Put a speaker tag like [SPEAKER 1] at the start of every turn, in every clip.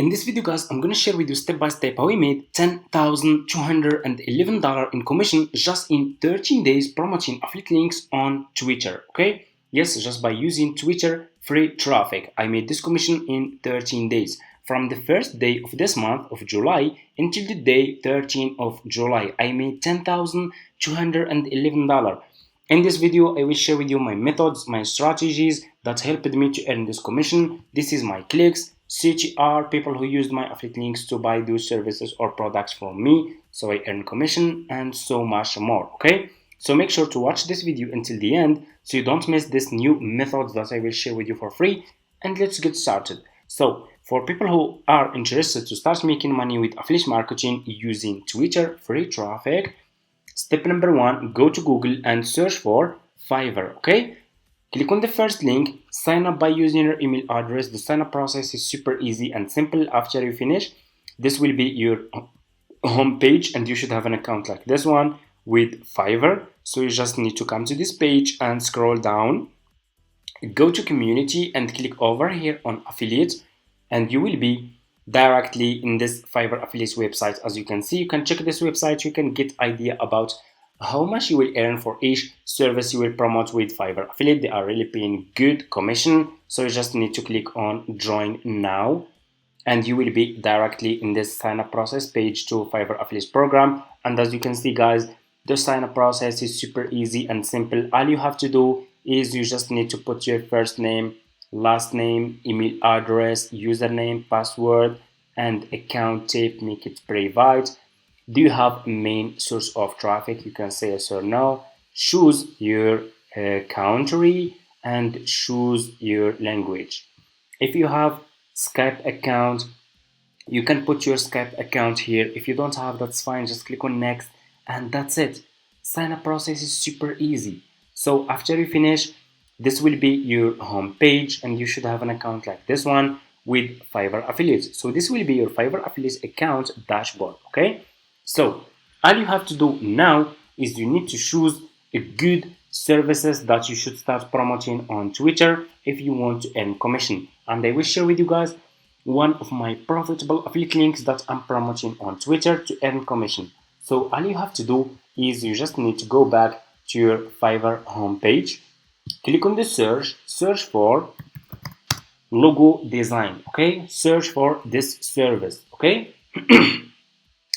[SPEAKER 1] In this video guys, I'm gonna share with you step by step how we made $10,211 in commission just in 13 days promoting affiliate links on Twitter. Okay, yes, just by using Twitter free traffic. I made this commission in 13 days from the first day of this month of July until the day 13th of July. I made $10,211. In this video, I will share with you my methods, my strategies that helped me to earn this commission. This is my clicks, CTR, people who used my affiliate links to buy those services or products from me, so I earn commission, and so much more. Okay, so make sure to watch this video until the end so you don't miss this new methods that I will share with you for free. And let's get started. So for people who are interested to start making money with affiliate marketing using Twitter free traffic, step number one, go to Google and search for Fiverr. Okay, click on the first link, sign up by using your email address. The sign up process is super easy and simple. After you finish, this will be your home page and you should have an account like this one with Fiverr. So you just need to come to this page and scroll down, go to community and click over here on affiliate, and you will be directly in this Fiverr affiliate website. As you can see, you can check this website, you can get idea about how much you will earn for each service you will promote with Fiverr affiliate. They are really paying good commission, so you just need to click on join now and you will be directly in this sign up process page to Fiverr affiliate program. And as you can see guys, the sign up process is super easy and simple. All you have to do is you just need to put your first name, last name, email address, username, password, and account type. Make it private. Do you have a main source of traffic? You can say yes or no. Choose your country and choose your language. If you have Skype account, you can put your Skype account here. If you don't have, that's fine. Just click on next and that's it. Sign up process is super easy. So after you finish, this will be your home page and you should have an account like this one with Fiverr affiliates. So this will be your Fiverr affiliates account dashboard. Okay, so all you have to do now is you need to choose a good services that you should start promoting on Twitter if you want to earn commission. And I will share with you guys one of my profitable affiliate links that I'm promoting on Twitter to earn commission. So all you have to do is you just need to go back to your Fiverr homepage, click on the search for logo design. Okay, search for this service. Okay,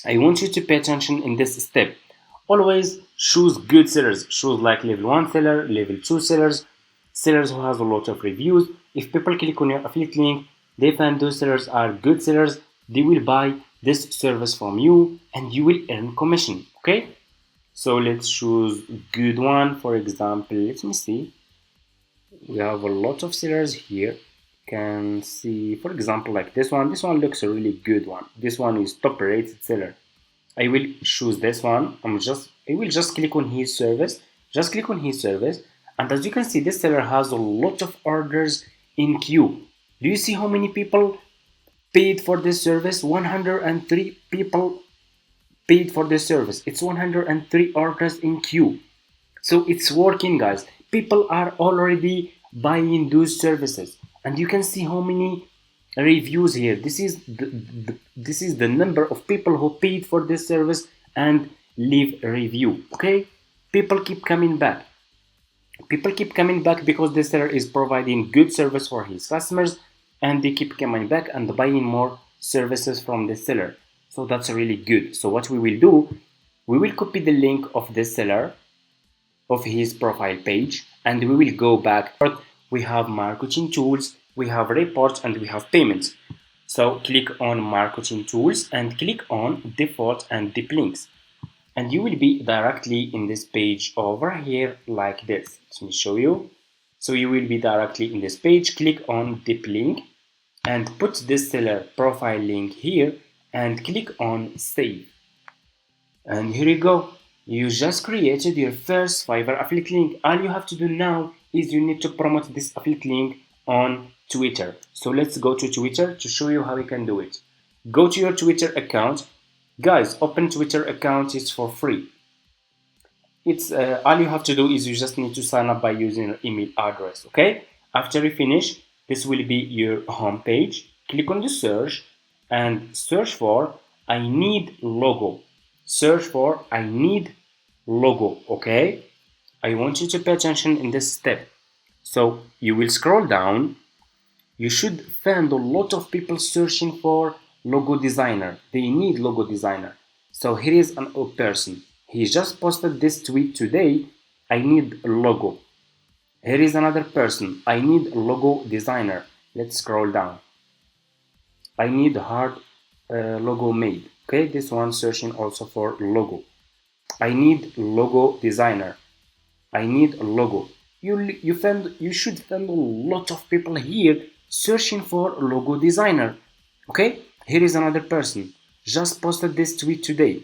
[SPEAKER 1] I want you to pay attention in this step. Always choose good sellers. Choose like level 1 seller, level 2 sellers, sellers who has a lot of reviews. If people click on your affiliate link, they find those sellers are good sellers, they will buy this service from you and you will earn commission. Okay, so let's choose good one. For example, let me see, we have a lot of sellers here. You can see, for example, like this one looks a really good one. This one is top rated seller. I will choose this one. I will just click on his service. Just click on his service, and as you can see, this seller has a lot of orders in queue. Do you see how many people paid for this service? 103 people paid for this service. It's 103 orders in queue. So it's working, guys. People are already buying those services, and you can see how many reviews here. This is the number of people who paid for this service and leave a review. Okay, people keep coming back. People keep coming back because this seller is providing good service for his customers, and they keep coming back and buying more services from the seller. So that's really good. So what we will do, we will copy the link of this seller, of his profile page, and we will go back. We have marketing tools, we have reports, and we have payments. So click on marketing tools and click on default and deep links, and you will be directly in this page over here like this. Let me show you. So you will be directly in this page. Click on deep link and put this seller profile link here and click on save, and here you go. You just created your first Fiverr affiliate link. All you have to do now is you need to promote this affiliate link on Twitter. So let's go to Twitter to show you how you can do it. Go to your Twitter account. Guys, open Twitter account, it's for free. It's all you have to do is you just need to sign up by using your email address. Okay, after you finish, this will be your home page. Click on the search and search for I need logo. Search for I need logo. Okay, I want you to pay attention in this step. So you will scroll down. You should find a lot of people searching for logo designer. They need logo designer. So here is a person. He just posted this tweet today. I need a logo. Here is another person. I need a logo designer. Let's scroll down. I need hard logo made. Okay, this one searching also for logo. I need logo designer. I need a logo. You should find a lot of people here searching for a logo designer. Okay, here is another person just posted this tweet today.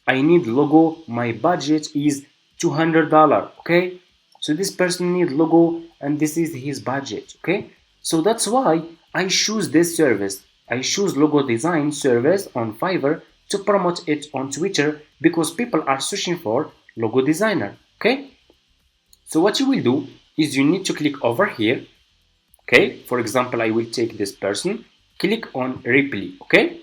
[SPEAKER 1] I need logo. My budget is $200. Okay, so this person need logo and this is his budget. Okay, so that's why I choose this service. I choose logo design service on Fiverr to promote it on Twitter because people are searching for logo designer. Okay, so what you will do is you need to click over here. Okay, for example, I will take this person, click on reply. Okay,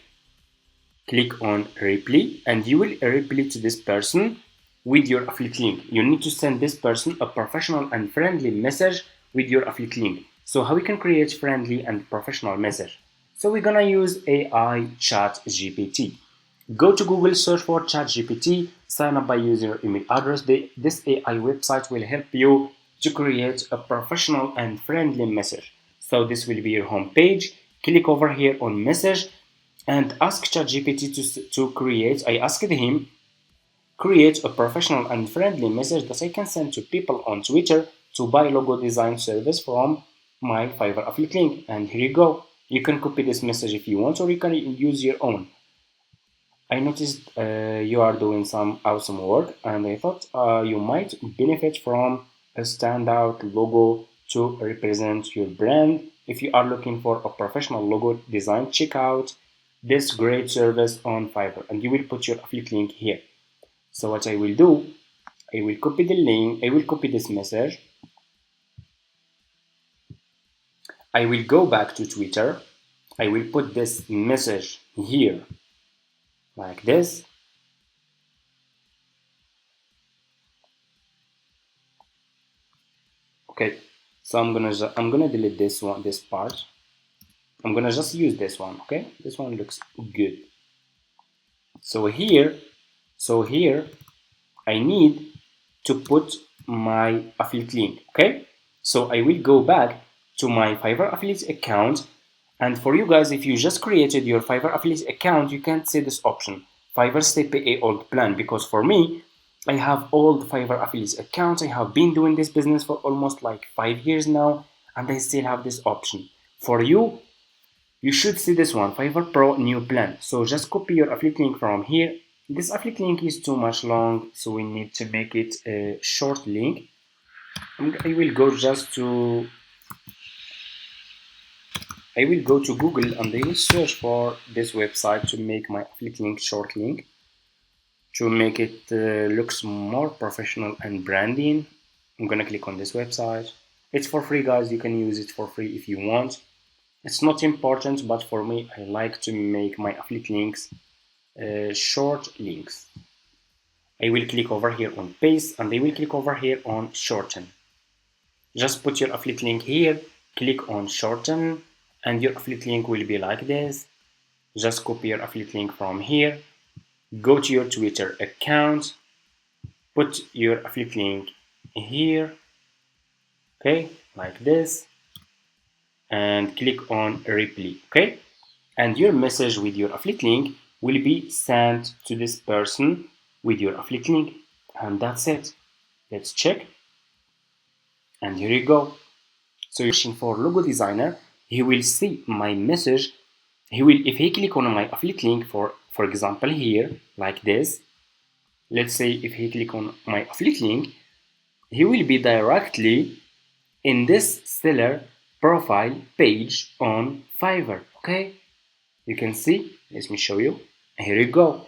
[SPEAKER 1] click on reply and you will reply to this person with your affiliate link. You need to send this person a professional and friendly message with your affiliate link. So how we can create friendly and professional message? So we're gonna use AI ChatGPT. Go to Google, search for ChatGPT, sign up by using your email address. This AI website will help you to create a professional and friendly message. So this will be your home page. Click over here on message and ask ChatGPT to create. I asked him, create a professional and friendly message that I can send to people on Twitter to buy logo design service from my Fiverr affiliate link. And here you go. You can copy this message if you want, or you can use your own. I noticed you are doing some awesome work, and I thought you might benefit from a standout logo to represent your brand. If you are looking for a professional logo design, check out this great service on Fiverr, and you will put your affiliate link here. So what I will do, I will copy the link, I will copy this message. I will go back to Twitter. I will put this message here like this. Okay, so I'm gonna delete this one, this part. I'm gonna just use this one. Okay, this one looks good. So here I need to put my affiliate link. Okay, so I will go back to my Fiverr affiliate account, and for you guys, if you just created your Fiverr affiliate account, you can't see this option, Fiverr Stay PA Old Plan, because for me, I have old Fiverr affiliate accounts. I have been doing this business for almost like 5 years now, and I still have this option. For you, you should see this one, Fiverr Pro new plan. So just copy your affiliate link from here. This affiliate link is too much long, so we need to make it a short link. I will go to Google and I will search for this website to make my affiliate link short link, to make it looks more professional and branding. I'm gonna click on this website. It's for free, guys. You can use it for free if you want. It's not important, but for me, I like to make my affiliate links short links. I will click over here on paste and I will click over here on shorten. Just put your affiliate link here, click on shorten, and your affiliate link will be like this. Just copy your affiliate link from here, go to your Twitter account, put your affiliate link here, okay, like this, and click on reply. Okay, and your message with your affiliate link will be sent to this person with your affiliate link, and that's it. Let's check, and here you go. So you're searching for logo designer, he will see my message. If he click on my affiliate link, for example here like this, let's say if he click on my affiliate link, he will be directly in this seller profile page on Fiverr. Okay, you can see, let me show you. Here you go.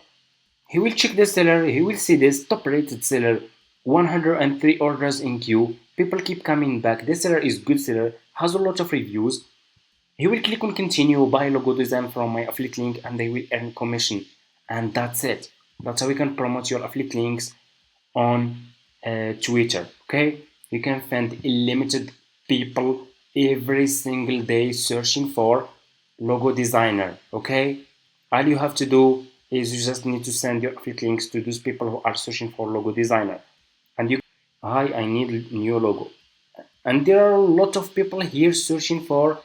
[SPEAKER 1] He will check the seller, he will see this top rated seller, 103 orders in queue, people keep coming back, this seller is good seller, has a lot of reviews. You will click on continue, buy logo design from my affiliate link, and they will earn commission. And that's it. That's how you can promote your affiliate links on Twitter. Okay, you can find limited people every single day searching for logo designer. Okay, all you have to do is you just need to send your affiliate links to those people who are searching for logo designer, and you, hi, I need new logo, and there are a lot of people here searching for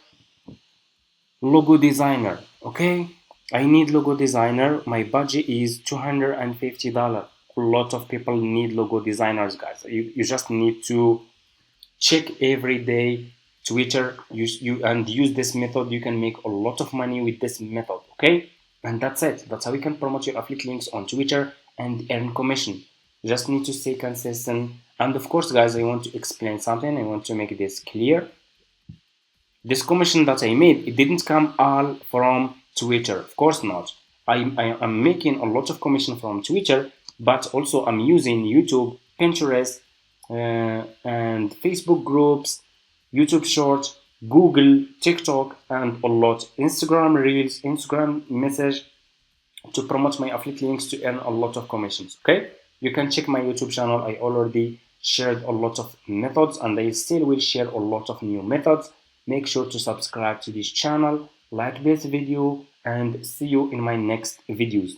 [SPEAKER 1] logo designer. Okay, I need logo designer, my budget is $250. A lot of people need logo designers, guys. You just need to check every day Twitter, and use this method. You can make a lot of money with this method. Okay, and that's it. That's how you can promote your affiliate links on Twitter and earn commission. You just need to stay consistent. And of course, guys, I want to explain something. I want to make this clear. This commission that I made, it didn't come all from Twitter. Of course not. I am making a lot of commission from Twitter, but also I'm using YouTube, Pinterest, and Facebook groups, YouTube Shorts, Google, TikTok, and a lot. Instagram Reels, Instagram Message, to promote my affiliate links to earn a lot of commissions. Okay, you can check my YouTube channel. I already shared a lot of methods, and I still will share a lot of new methods. Make sure to subscribe to this channel, like this video, and see you in my next videos.